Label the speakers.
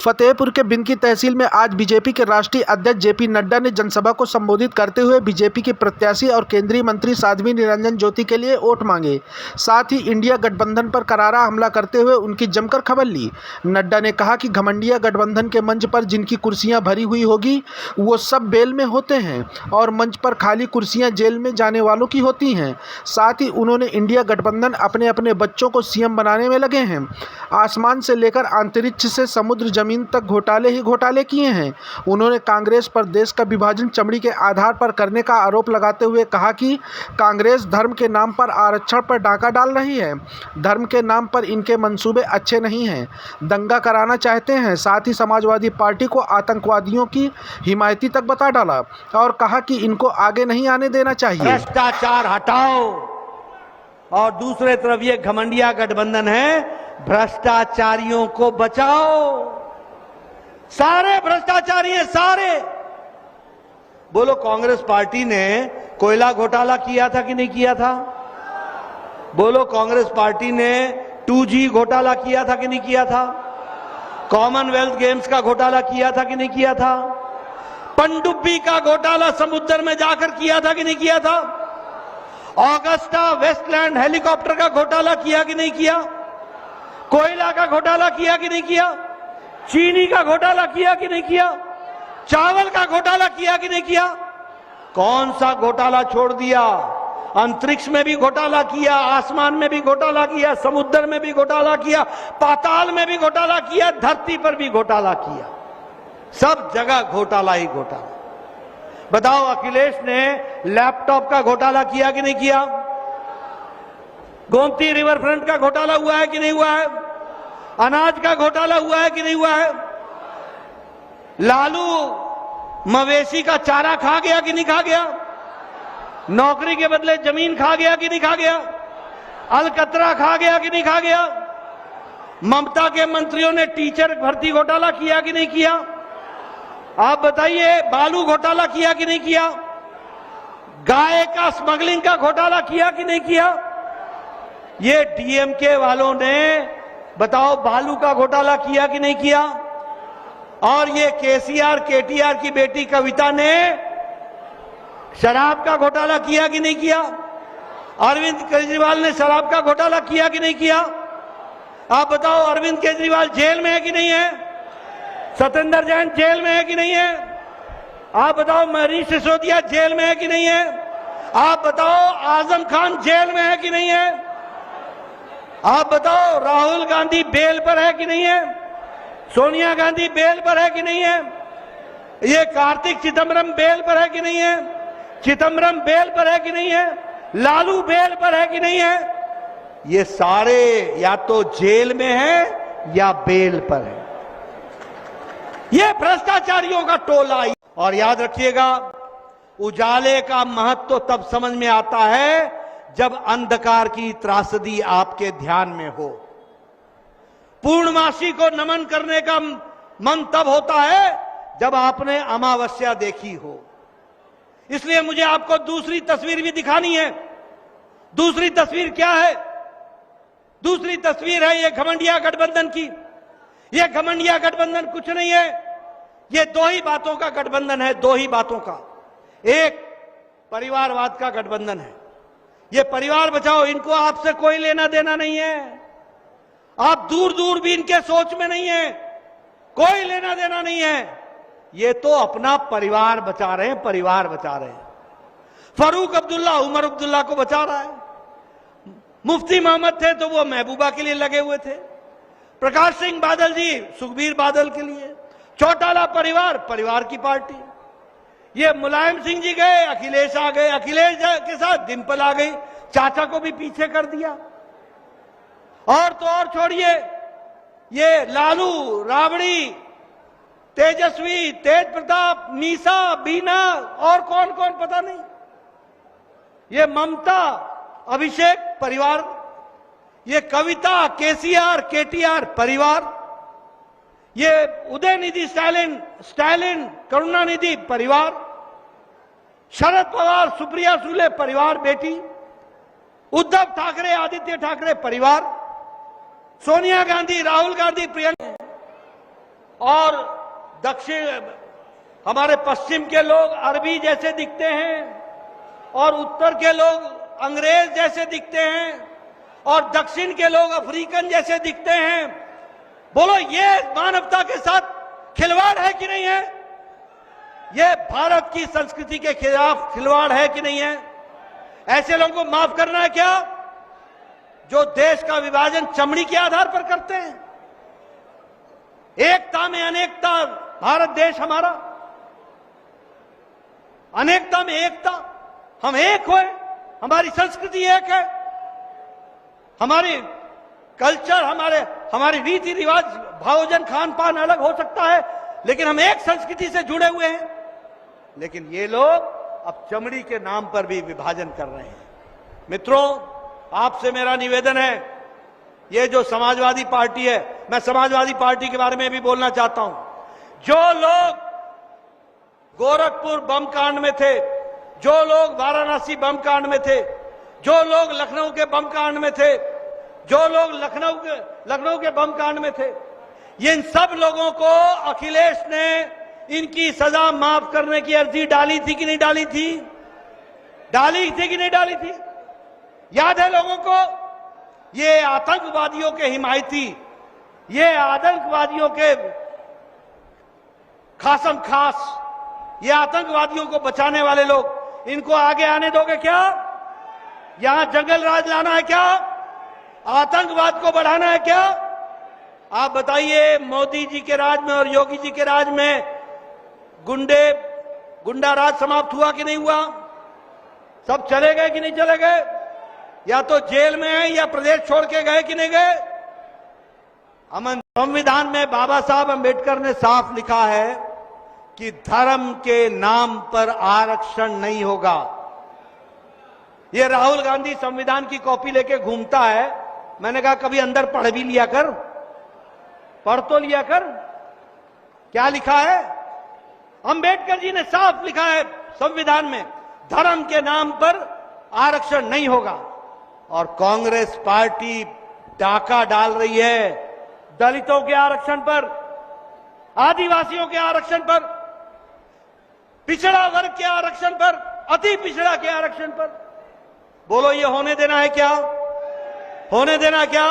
Speaker 1: फतेहपुर के बिनकी तहसील में आज बीजेपी के राष्ट्रीय अध्यक्ष जेपी नड्डा ने जनसभा को संबोधित करते हुए बीजेपी के प्रत्याशी और केंद्रीय मंत्री साध्वी निरंजन ज्योति के लिए वोट मांगे। साथ ही इंडिया गठबंधन पर करारा हमला करते हुए उनकी जमकर खबर ली। नड्डा ने कहा कि घमंडिया गठबंधन के मंच पर जिनकी कुर्सियां भरी हुई होगी वो सब बेल में होते हैं और मंच पर खाली कुर्सियां जेल में जाने वालों की होती हैं। साथ ही उन्होंने इंडिया गठबंधन अपने अपने बच्चों को सीएम बनाने में लगे हैं। आसमान से लेकर अंतरिक्ष से समुद्र जमीन तक घोटाले ही घोटाले किए हैं। उन्होंने कांग्रेस पर देश का विभाजन चमड़ी के आधार पर करने का आरोप लगाते हुए कहा कि कांग्रेस धर्म के नाम पर आरक्षण पर डाका डाल रही है। धर्म के नाम पर इनके मंसूबे अच्छे नहीं हैं, दंगा कराना चाहते हैं। साथ ही समाजवादी पार्टी को आतंकवादियों की हिमायती तक बता डाला और कहा कि इनको आगे नहीं आने देना चाहिए।
Speaker 2: भ्रष्टाचार हटाओ और दूसरे तरफ ये घमंडिया गठबंधन है, भ्रष्टाचारियों को बचाओ। सारे भ्रष्टाचारी हैं, सारे। बोलो, कांग्रेस पार्टी ने कोयला घोटाला किया था कि नहीं किया था? बोलो, कांग्रेस पार्टी ने 2G घोटाला किया था कि नहीं किया था? कॉमनवेल्थ गेम्स का घोटाला किया था कि नहीं किया था? पनडुब्बी का घोटाला समुद्र में जाकर किया था कि नहीं किया था? ऑगस्टा वेस्टलैंड हेलीकॉप्टर का घोटाला किया कि नहीं किया? कोयला का घोटाला किया कि नहीं किया? चीनी का घोटाला किया कि नहीं किया? चावल का घोटाला किया कि नहीं किया? कौन सा घोटाला छोड़ दिया? अंतरिक्ष में भी घोटाला किया, आसमान में भी घोटाला किया, समुद्र में भी घोटाला किया, पाताल में भी घोटाला किया, धरती पर भी घोटाला किया। सब जगह घोटाला ही घोटाला। बताओ, अखिलेश ने लैपटॉप का घोटाला किया कि नहीं किया? गोमती रिवर फ्रंट का घोटाला हुआ है कि नहीं हुआ है? अनाज का घोटाला हुआ है कि नहीं हुआ है? लालू मवेशी का चारा खा गया कि नहीं खा गया? नौकरी के बदले जमीन खा गया कि नहीं खा गया? अलकतरा खा गया कि नहीं खा गया? ममता के मंत्रियों ने टीचर भर्ती घोटाला किया कि नहीं किया? आप बताइए, बालू घोटाला किया कि नहीं किया? गाय का स्मगलिंग का घोटाला किया कि नहीं किया? ये डीएमके वालों ने बताओ बालू का घोटाला किया कि नहीं किया? और ये केसीआर केटीआर की बेटी कविता ने शराब का घोटाला किया कि नहीं किया? अरविंद केजरीवाल ने शराब का घोटाला किया कि नहीं किया? आप बताओ, अरविंद केजरीवाल जेल में है कि नहीं है? सत्येंद्र जैन जेल में है कि नहीं है? आप बताओ, मनीष सिसोदिया जेल में है कि नहीं है? आप बताओ, आजम खान जेल में है कि नहीं है? आप बताओ, राहुल गांधी बेल पर है कि नहीं है? सोनिया गांधी बेल पर है कि नहीं है? ये कार्तिक चिदम्बरम बेल पर है कि नहीं है? चिदम्बरम बेल पर है कि नहीं है? लालू बेल पर है कि नहीं है? ये सारे या तो जेल में है या बेल पर है। ये भ्रष्टाचारियों का टोला। और याद रखिएगा, उजाले का महत्व तब समझ में आता है जब अंधकार की त्रासदी आपके ध्यान में हो। पूर्णमासी को नमन करने का मन तब होता है जब आपने अमावस्या देखी हो। इसलिए मुझे आपको दूसरी तस्वीर भी दिखानी है। दूसरी तस्वीर क्या है? दूसरी तस्वीर है ये घमंडिया गठबंधन की। ये घमंडिया गठबंधन कुछ नहीं है, ये दो ही बातों का गठबंधन है, दो ही बातों का। एक परिवारवाद का गठबंधन है। ये परिवार बचाओ, इनको आपसे कोई लेना देना नहीं है। आप दूर दूर भी इनके सोच में नहीं है, कोई लेना देना नहीं है। ये तो अपना परिवार बचा रहे हैं, परिवार बचा रहे हैं। फारूक अब्दुल्ला उमर अब्दुल्ला को बचा रहा है। मुफ्ती मोहम्मद थे तो वो महबूबा के लिए लगे हुए थे। प्रकाश सिंह बादल जी सुखबीर बादल के लिए। चौटाला परिवार, परिवार की पार्टी। ये मुलायम सिंह जी गए, अखिलेश आ गए, अखिलेश के साथ डिंपल आ गई, चाचा को भी पीछे कर दिया। और तो और छोड़िए, ये लालू, राबड़ी, तेजस्वी, तेज प्रताप, मीसा, बीना और कौन कौन पता नहीं। ये ममता, अभिषेक परिवार। ये कविता, केसीआर, केटीआर परिवार। ये उदयनिधि स्टालिन, करुणानिधि परिवार। शरद पवार, सुप्रिया सुले परिवार बेटी। उद्धव ठाकरे, आदित्य ठाकरे परिवार। सोनिया गांधी, राहुल गांधी, प्रियंका। और दक्षिण हमारे पश्चिम के लोग अरबी जैसे दिखते हैं और उत्तर के लोग अंग्रेज जैसे दिखते हैं और दक्षिण के लोग अफ्रीकन जैसे दिखते हैं। बोलो, ये मानवता के साथ खिलवाड़ है कि नहीं है? ये भारत की संस्कृति के खिलाफ खिलवाड़ है कि नहीं है? ऐसे लोगों को माफ करना है क्या, जो देश का विभाजन चमड़ी के आधार पर करते हैं? एकता में अनेकता, भारत देश हमारा, अनेकता में एकता, हम एक हुए, हमारी संस्कृति एक है, हमारी कल्चर, हमारी रीति रिवाज, भोजन खान पान अलग हो सकता है, लेकिन हम एक संस्कृति से जुड़े हुए हैं। लेकिन ये लोग अब चमड़ी के नाम पर भी विभाजन कर रहे हैं। मित्रों, आपसे मेरा निवेदन है, ये जो समाजवादी पार्टी है, मैं समाजवादी पार्टी के बारे में भी बोलना चाहता हूं। जो लोग गोरखपुर बम कांड में थे, जो लोग वाराणसी बम कांड में थे, जो लोग लखनऊ के बम कांड में थे, जो लोग लखनऊ के बम कांड में थे, इन सब लोगों को अखिलेश ने इनकी सजा माफ करने की अर्जी डाली थी कि नहीं डाली थी? डाली थी कि नहीं डाली थी? याद है लोगों को? ये आतंकवादियों के हिमायती, ये आतंकवादियों के खासम खास, ये आतंकवादियों को बचाने वाले लोग, इनको आगे आने दोगे क्या? यहां जंगल राज लाना है क्या? आतंकवाद को बढ़ाना है क्या? आप बताइए, मोदी जी के राज में और योगी जी के राज में गुंडा राज समाप्त हुआ कि नहीं हुआ? सब चले गए कि नहीं चले गए? या तो जेल में है या प्रदेश छोड़ के गए कि नहीं गए? अमन संविधान में बाबा साहब अंबेडकर ने साफ लिखा है कि धर्म के नाम पर आरक्षण नहीं होगा। ये राहुल गांधी संविधान की कॉपी लेके घूमता है। मैंने कहा कभी अंदर पढ़ भी लिया कर, पढ़ तो लिया कर, क्या लिखा है? अंबेडकर जी ने साफ लिखा है संविधान में, धर्म के नाम पर आरक्षण नहीं होगा। और कांग्रेस पार्टी डाका डाल रही है दलितों के आरक्षण पर, आदिवासियों के आरक्षण पर, पिछड़ा वर्ग के आरक्षण पर, अति पिछड़ा के आरक्षण पर। बोलो, ये होने देना है क्या? होने देना क्या?